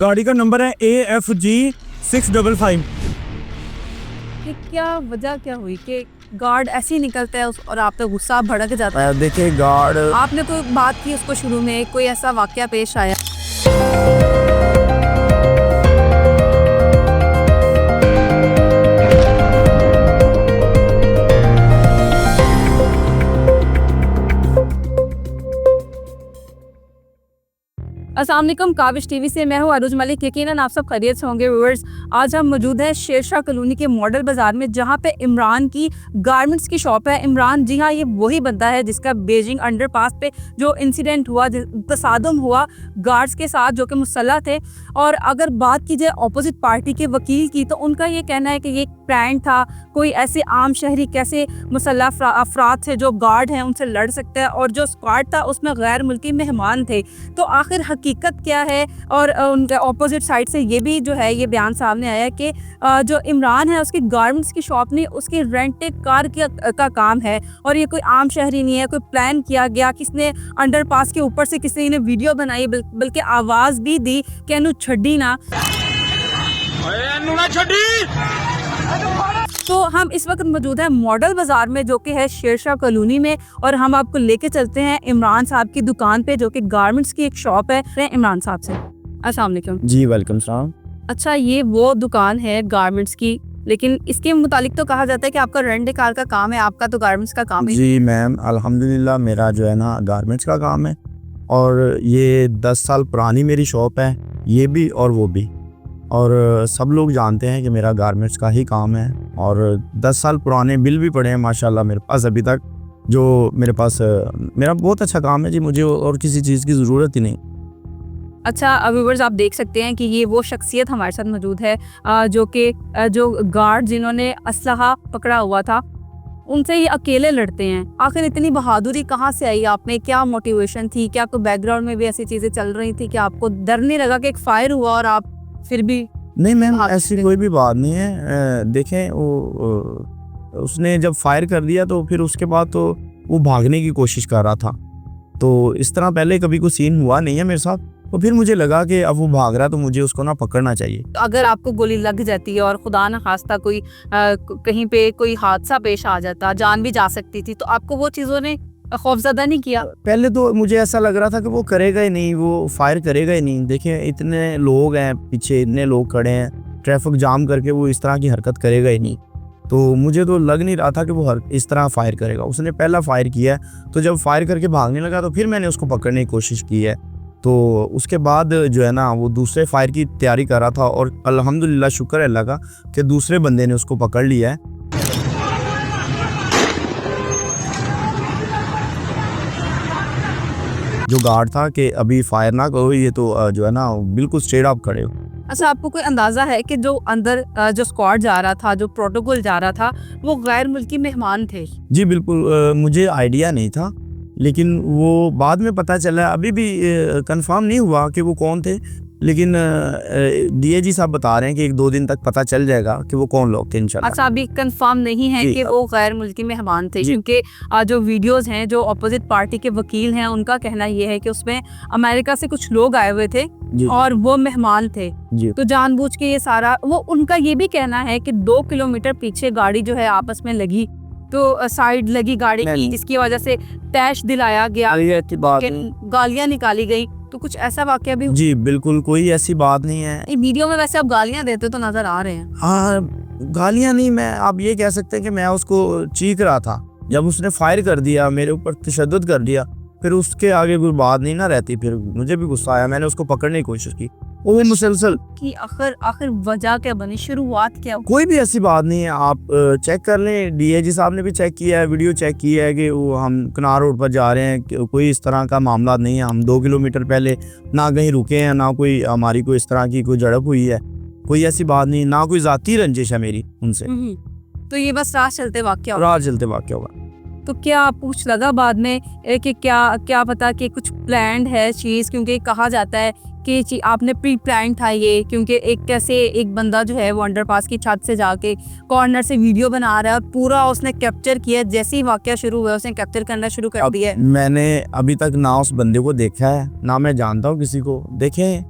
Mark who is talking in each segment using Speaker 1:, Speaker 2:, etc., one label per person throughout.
Speaker 1: गाड़ी का नंबर है AFG 655।
Speaker 2: कि क्या वजह क्या हुई कि गार्ड ऐसे ही निकलता है और आप पे गुस्सा भड़क जाता है?
Speaker 1: देखिए गार्ड
Speaker 2: आपने कोई बात की उसको शुरू में, कोई ऐसा वाकया पेश आया? अस्सलाम वालेकुम, काबिश टीवी से मैं हूँ अरूज मलिक। यकीनन आप सब खैरियत से होंगे व्यूअर्स। आज हम मौजूद हैं शेरशाह कॉलोनी के मॉडल बाज़ार में, जहाँ पे इमरान की गारमेंट्स की शॉप है। इमरान, जी हाँ, ये वही बंदा है जिसका बेजिंग अंडरपास पे जो इंसिडेंट हुआ, तसादम हुआ गार्ड्स के साथ जो कि मुसल्लह थे। और अगर बात की जाए अपोजिट पार्टी के वकील की, तो उनका ये कहना है कि ये प्रैंक था। कोई ऐसे आम शहरी कैसे मुसल्लह अफराद थे जो गार्ड हैं उनसे लड़ सकते हैं, और जो स्क्वाड था उसमें गैर मुल्की मेहमान थे। तो आखिर हकीकत क्या है? और उनके ऑपोजिट साइड से ये भी जो है ये बयान सामने आया कि जो इमरान है उसकी गारमेंट्स की शॉप नहीं, उसकी रेंटेड कार का काम है, और ये कोई आम शहरी नहीं है। कोई प्लान किया गया, किसने अंडरपास के ऊपर से किसी ने वीडियो बनाई, बल्कि आवाज़ भी दी कि इन्हू छड़ी ना। तो हम इस वक्त मौजूद हैं मॉडल बाज़ार में, जो कि है शेरशाह कॉलोनी में, और हम आपको लेके चलते हैं इमरान साहब की दुकान पे, जो कि गारमेंट्स की एक शॉप है। इमरान साहब से अस्सलाम वालेकुम।
Speaker 1: जी वेलकम सलाम।
Speaker 2: अच्छा, ये वो दुकान है गारमेंट्स की, लेकिन इसके मुतालिक तो कहा जाता है कि आपका रेंट कार का काम है, आपका तो गारमेंट्स का काम है।
Speaker 1: जी मैम, अल्हम्दुलिल्लाह मेरा जो है ना गारमेंट्स का काम है, और ये 10 साल पुरानी मेरी शॉप है, ये भी और वो भी, और सब लोग जानते हैं कि मेरा गारमेंट्स का ही काम है। और 10 साल पुराने बिल भी पड़े हैं माशाल्लाह मेरे पास अभी तक, जो मेरे पास मेरा बहुत अच्छा काम है जी, मुझे और किसी चीज़ की ज़रूरत ही नहीं।
Speaker 2: अच्छा व्यूअर्स, आप देख सकते हैं कि ये वो शख्सियत हमारे साथ मौजूद है जो कि जो गार्ड जिन्होंने असलहा पकड़ा हुआ था, उनसे ये अकेले लड़ते हैं। आखिर इतनी बहादुरी कहाँ से आई आप में? क्या मोटिवेशन थी? क्या कोई बैकग्राउंड में भी ऐसी चीज़ें चल रही थी कि आपको डर नहीं लगा कि एक फायर हुआ और आप फिर भी?
Speaker 1: नहीं मैम, ऐसी कोई भी बात नहीं है। देखें उसने जब फायर कर दिया तो फिर उसके बाद तो वो भागने की कोशिश कर रहा था, तो इस तरह पहले कभी कोई सीन हुआ नहीं है मेरे साथ। तो फिर मुझे लगा कि अब वो भाग रहा है तो मुझे उसको ना पकड़ना चाहिए।
Speaker 2: तो अगर आपको गोली लग जाती है और खुदा न खास्ता कोई कहीं पे कोई हादसा पेश आ जाता, जान भी जा सकती थी, तो आपको वो चीज़ों ने खौफजदा नहीं किया?
Speaker 1: पहले तो मुझे ऐसा लग रहा था कि वो करेगा ही नहीं, वो फायर करेगा ही नहीं। देखिए इतने लोग हैं पीछे, इतने लोग खड़े हैं, ट्रैफिक जाम करके वो इस तरह की हरकत करेगा ही नहीं। तो मुझे तो लग नहीं रहा था कि वो इस तरह फायर करेगा। उसने पहला फायर किया, तो जब फायर करके भागने लगा तो फिर मैंने उसको पकड़ने की कोशिश की है। तो उसके बाद जो है ना वो दूसरे फायर की तैयारी कर रहा था, और अल्हम्दुलिल्लाह शुक्र है अल्लाह का कि दूसरे बंदे ने उसको पकड़ लिया है। जो गार्ड था कि अभी फायर ना करो, ये तो जो है ना बिल्कुल स्ट्रेट अप खड़े हो।
Speaker 2: अच्छा, आपको कोई अंदाज़ा है कि जो अंदर जो स्क्वाड जा रहा था, जो प्रोटोकॉल जा रहा था, वो गैर मुल्की मेहमान थे?
Speaker 1: जी बिल्कुल, मुझे आइडिया नहीं था, लेकिन वो बाद में पता चला। अभी भी कंफर्म नहीं हुआ कि वो कौन थे, लेकिन डीएजी साहब बता रहे हैं कि 1-2 दिन तक पता चल जाएगा कि वो कौन लोग थे इंशाल्लाह।
Speaker 2: अच्छा, अभी कंफर्म नहीं है कि वो गैर मुल्की मेहमान थे, क्योंकि जो वीडियोस हैं, जो अपोजिट पार्टी के वकील हैं, उनका कहना ये है कि उसमें अमेरिका से कुछ लोग आए हुए थे और वो मेहमान थे। तो जानबूझ के ये सारा, वो उनका ये भी कहना है कि 2 किलोमीटर पीछे गाड़ी जो है आपस में लगी, तो साइड लगी गाड़ी की, जिसकी वजह से तैश दिलाया गया, गालियां निकाली गई। तो कुछ ऐसा वाकया भी?
Speaker 1: जी बिल्कुल, कोई ऐसी बात नहीं है।
Speaker 2: वीडियो में वैसे आप गालियां देते तो नजर आ रहे हैं।
Speaker 1: हाँ, गालियां नहीं, मैं आप ये कह सकते हैं कि मैं उसको चीख रहा था जब उसने फायर कर दिया, मेरे ऊपर तशद्दुद कर दिया। फिर उसके आगे कोई बात नहीं ना रहती, फिर मुझे भी गुस्सा आया, मैंने उसको पकड़ने की कोशिश की। वो मुसलसल
Speaker 2: कि आखिर वजह क्या बनी, शुरुआत क्या?
Speaker 1: कोई भी ऐसी बात नहीं है, आप चेक कर लें। डीएजी साहब ने भी चेक किया है, वीडियो चेक किया है कि वो हम कनार रोड पर जा रहे हैं, कोई इस तरह का मामला नहीं है। हम 2 किलोमीटर पहले ना कहीं रुके हैं, ना कोई हमारी कोई इस तरह की कोई झड़प हुई है, कोई ऐसी बात नहीं, ना कोई जाती रंजिश है मेरी उनसे।
Speaker 2: तो ये बस राह चलते वाकया
Speaker 1: होगा।
Speaker 2: तो क्या पूछ लगा बाद में कि क्या पता कि कुछ प्लान्ड है चीज़, क्योंकि कहा जाता है कि आपने प्री प्लान था ये, क्योंकि एक बंदा जो है वो अंडरपास की छत से जाके कॉर्नर से वीडियो बना रहा है और पूरा उसने कैप्चर किया। जैसे ही वाकया शुरू हुआ उसने कैप्चर करना शुरू कर दिया।
Speaker 1: मैंने अभी तक ना उस बंदे को देखा है, ना मैं जानता हूँ किसी को। देखें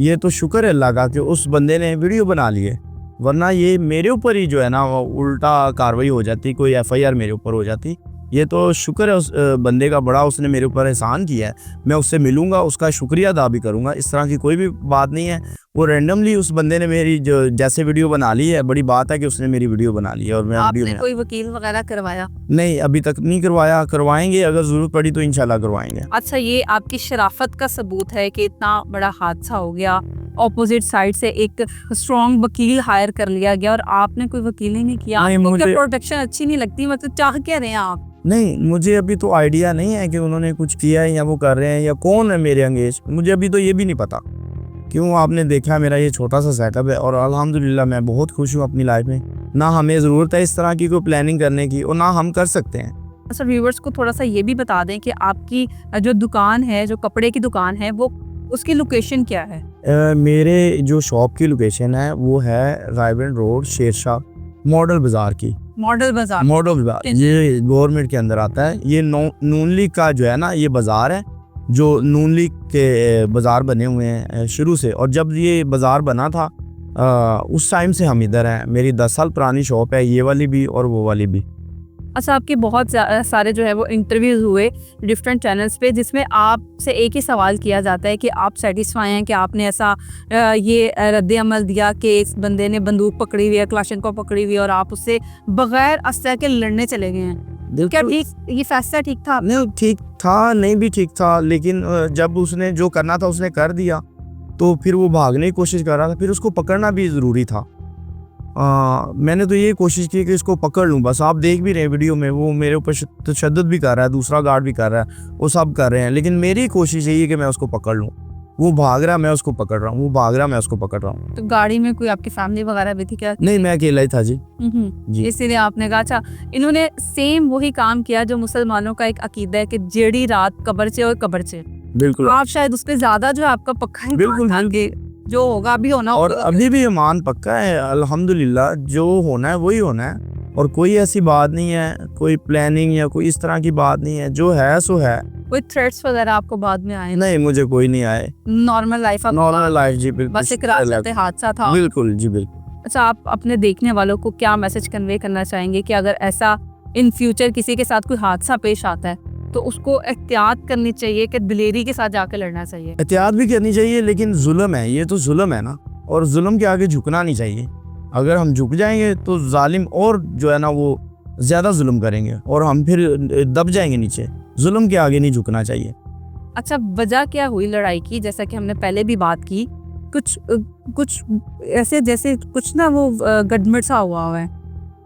Speaker 1: ये तो शुक्र है अल्लाह का कि उस बंदे ने वीडियो बना ली है, वरना ये मेरे ऊपर ही जो है ना वो उल्टा कार्रवाई हो जाती, कोई एफआईआर मेरे ऊपर हो जाती। ये तो शुक्र है उस बंदे का, बड़ा उसने मेरे ऊपर एहसान किया है। मैं उससे मिलूंगा, उसका शुक्रिया अदा भी करूंगा। इस तरह की कोई भी बात नहीं है। वो रैंडमली उस बंदे ने मेरी जो जैसे वीडियो बना ली है, बड़ी बात है कि उसने मेरी वीडियो बना ली है और मैं वीडियो
Speaker 2: आपने
Speaker 1: में
Speaker 2: कोई वकील वगैरह करवाया?
Speaker 1: नहीं, अभी तक नहीं करवाया, करवाएंगे अगर ज़रूरत पड़ी तो इंशाल्लाह करवाएंगे।
Speaker 2: अच्छा, ये आपकी शराफत का सबूत है कि इतना बड़ा हादसा हो गया, ऑपोजिट साइड से एक स्ट्रॉन्ग वकील हायर कर लिया गया और आपने कोई वकील ही नहीं किया?
Speaker 1: नहीं,
Speaker 2: आपको क्या
Speaker 1: मुझे
Speaker 2: प्रोटेक्शन अच्छी नहीं लगती? मतलब चाह क्या रहे हैं आप?
Speaker 1: नहीं, मुझे अभी तो आइडिया नहीं है कि उन्होंने कुछ किया है या वो कर रहे हैं या कौन है मेरे अंगेज। मुझे अभी तो ये भी नहीं पता। क्यों, आपने देखा मेरा ये छोटा सा सेटअप है और अल्हम्दुलिल्लाह मैं बहुत खुश हूँ अपनी लाइफ में। ना हमें ज़रूरत है इस तरह की कोई प्लानिंग करने की और ना हम कर सकते हैं।
Speaker 2: अच्छा, व्यूवर्स को थोड़ा सा ये भी बता दें कि आपकी जो दुकान है, जो कपड़े की दुकान है, वो उसकी लोकेशन क्या है?
Speaker 1: मेरे जो शॉप की लोकेशन है वो है रायबंद रोड, शेरशाह मॉडल बाज़ार की।
Speaker 2: मॉडल बाजार।
Speaker 1: मॉडल बाज़ार ये गवर्नमेंट के अंदर आता है। ये नून लीग का जो है ना ये बाज़ार है, जो नून लीग के बाज़ार बने हुए हैं शुरू से। और जब ये बाज़ार बना था उस टाइम से हम इधर हैं। मेरी 10 साल पुरानी शॉप है, ये वाली भी और वो वाली भी।
Speaker 2: अच्छा, आपके बहुत सारे जो है वो इंटरव्यूज़ हुए डिफरेंट चैनल्स पे, जिसमें आपसे एक ही सवाल किया जाता है कि आप सेटिस्फाई हैं कि आपने ऐसा ये रद्द अमल दिया कि इस बंदे ने बंदूक पकड़ी हुई है, क्लाशनकोव पकड़ी हुई है और आप उससे बगैर असला के लड़ने चले गए हैं। क्या ये फैसला ठीक था?
Speaker 1: नहीं, ठीक था, नहीं भी ठीक था, लेकिन जब उसने जो करना था उसने कर दिया तो फिर वो भागने की कोशिश कर रहा था, फिर उसको पकड़ना भी ज़रूरी था। मैंने तो ये कोशिश की कि इसको पकड़ लूँ बस। आप देख भी रहे हैं वीडियो में, वो मेरे ऊपर तशद्दुद भी कर रहा है, दूसरा गार्ड भी कर रहा है, वो सब कर रहे हैं, लेकिन मेरी कोशिश यही है कि मैं उसको पकड़ लूँ। वो भाग रहा, मैं उसको पकड़ रहा हूँ, वो भाग रहा, मैं उसको पकड़ रहा हूँ।
Speaker 2: तो गाड़ी में कोई आपकी फैमिली वगैरह भी थी क्या?
Speaker 1: नहीं, मैं अकेला ही था जी। जी।
Speaker 2: इसीलिए आपने कहा। अच्छा, इन्होंने सेम वही काम किया जो मुसलमानों का एक अकीदा है कि जेड़ी रात कब्र से और कब्र से।
Speaker 1: बिल्कुल,
Speaker 2: आप शायद उसपे ज्यादा जो है आपका पक्का है,
Speaker 1: बिल्कुल,
Speaker 2: जो होगा अभी होना
Speaker 1: और
Speaker 2: होगा।
Speaker 1: अभी भी ईमान पक्का है अल्हम्दुलिल्लाह। जो होना है वही होना है और कोई ऐसी बात नहीं है, कोई प्लानिंग या कोई इस तरह की बात नहीं है। जो है सो है।
Speaker 2: कोई थ्रेट्स वगैरह आपको बाद में आए?
Speaker 1: नहीं, मुझे कोई नहीं आए।
Speaker 2: Normal life?
Speaker 1: नॉर्मल लाइफ जी, बिल्कुल।
Speaker 2: बस एक रास्ते हादसा था।
Speaker 1: बिल्कुल जी, बिल्कुल।
Speaker 2: अच्छा, आप अपने देखने वालों को क्या मैसेज कन्वे करना चाहेंगे कि अगर ऐसा इन फ्यूचर किसी के साथ कोई हादसा पेश आता है तो उसको एहतियात करनी चाहिए कि दिलेरी के साथ जाकर लड़ना चाहिए?
Speaker 1: एहतियात भी करनी चाहिए, लेकिन जुल्म है, ये तो जुल्म है ना, और जुल्म के आगे झुकना नहीं चाहिए। अगर हम झुक जाएंगे तो जालिम और जो है ना वो ज़्यादा जुल्म करेंगे और हम फिर दब जाएंगे नीचे। जुल्म के आगे नहीं झुकना चाहिए।
Speaker 2: अच्छा, वजह क्या हुई लड़ाई की? जैसा कि हमने पहले भी बात की, कुछ ऐसे जैसे कुछ ना वो गड़बड़ सा हुआ है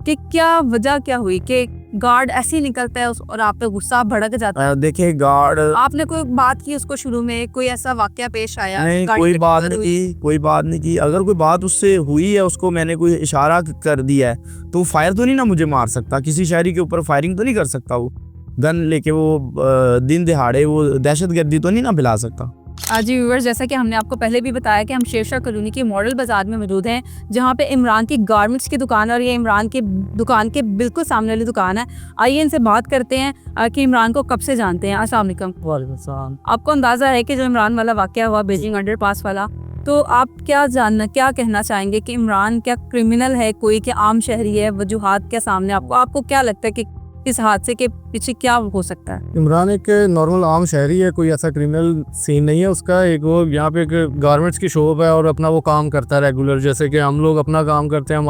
Speaker 2: कि क्या वजह क्या हुई कि गार्ड ऐसे ही निकलता है और आप पे गुस्सा भड़क जाता है?
Speaker 1: देखिए, गार्ड
Speaker 2: आपने कोई बात की उसको शुरू में? कोई ऐसा वाकया पेश आया?
Speaker 1: नहीं,
Speaker 2: गाड़ी
Speaker 1: कोई
Speaker 2: की
Speaker 1: बात
Speaker 2: टक्कर
Speaker 1: नहीं
Speaker 2: हुई?
Speaker 1: की, कोई बात नहीं की। अगर कोई बात उससे हुई है, उसको मैंने कोई इशारा कर दिया है तो फायर तो नहीं ना मुझे मार सकता। किसी शहरी के ऊपर फायरिंग तो नहीं कर सकता। वो गन लेके वो दिन दिहाड़े वो दहशतगर्दी तो नहीं ना फैला सकता।
Speaker 2: जी व्यूअर्स, जैसा कि हमने आपको पहले भी बताया कि हम शेरशाह कॉलोनी के मॉडल बाजार में मौजूद हैं, जहां पे इमरान की गारमेंट्स की दुकान है और ये इमरान की दुकान के बिल्कुल सामने वाली दुकान है। आइए इनसे बात करते हैं कि इमरान को कब से जानते हैं। अस्सलाम वालेकुम।
Speaker 1: वालेकुम सलाम।
Speaker 2: आपको अंदाज़ा है कि जो इमरान वाला वाकया हुआ बीजिंग अंडरपास वाला, तो आप क्या कहना चाहेंगे कि इमरान क्या क्रिमिनल है, कोई क्या आम शहरी है? वजूहात क्या सामने आपको क्या लगता है कि इस हादसे के पीछे क्या हो सकता है?
Speaker 3: इमरान एक नॉर्मल आम शहरी है, कोई ऐसा क्रिमिनल सीन नहीं है उसका। एक वो यहाँ पे एक गारमेंट्स की शॉप है और अपना वो काम करता है रेगुलर, जैसे कि हम लोग अपना काम करते हैं।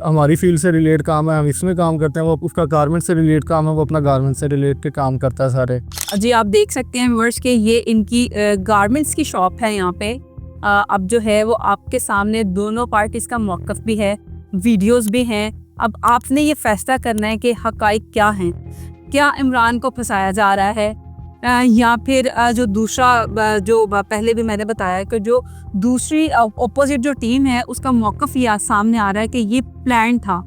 Speaker 3: हमारी फील्ड से रिलेट काम है, हम इसमें काम करते हैं। वो उसका गारमेंट से रिलेट काम है, वो अपना गारमेंट से रिलेट के काम करता है सारे।
Speaker 2: जी, आप देख सकते हैं व्यूअर्स के ये इनकी गारमेंट्स की शॉप है यहाँ पे। अब जो है वो आपके सामने दोनों पार्टीज का मौक़िफ़ भी है, वीडियोस भी हैं। अब आपने ये फैसला करना है कि हक़ाइक़ क्या हैं। क्या इमरान को फंसाया जा रहा है या फिर जो दूसरा जो पहले भी मैंने बताया कि जो दूसरी अपोजिट जो टीम है उसका मौक़िफ़ ये सामने आ रहा है कि ये प्लान था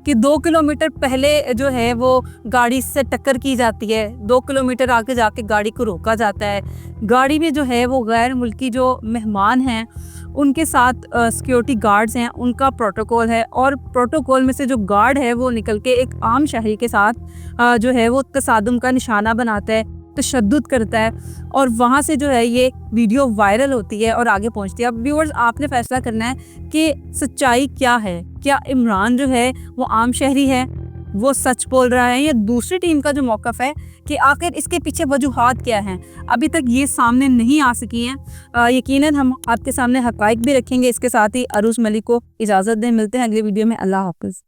Speaker 2: कि 2 किलोमीटर पहले जो है वो गाड़ी से टक्कर की जाती है, 2 किलोमीटर आगे जाके गाड़ी को रोका जाता है। गाड़ी में जो है वो गैर मुल्की जो मेहमान हैं उनके साथ सिक्योरिटी गार्ड्स हैं, उनका प्रोटोकॉल है और प्रोटोकॉल में से जो गार्ड है वो निकल के एक आम शहरी के साथ जो है वो तसादुम का निशाना बनाता है। तशद्दुद करता है और वहाँ से जो है ये वीडियो वायरल होती है और आगे पहुँचती है। अब व्यूअर्स आपने फैसला करना है कि सच्चाई क्या है, क्या इमरान जो है वो आम शहरी है, वो सच बोल रहा है, या दूसरी टीम का जो मौक़िफ़ है कि आखिर इसके पीछे वजूहात क्या हैं, अभी तक ये सामने नहीं आ सकी हैं। यकीनन हम आपके सामने हक़ाइक़ भी रखेंगे। इसके साथ ही अरूज मलिक को इजाज़त दें, मिलते हैं अगले वीडियो में। अल्लाह हाफ़िज़।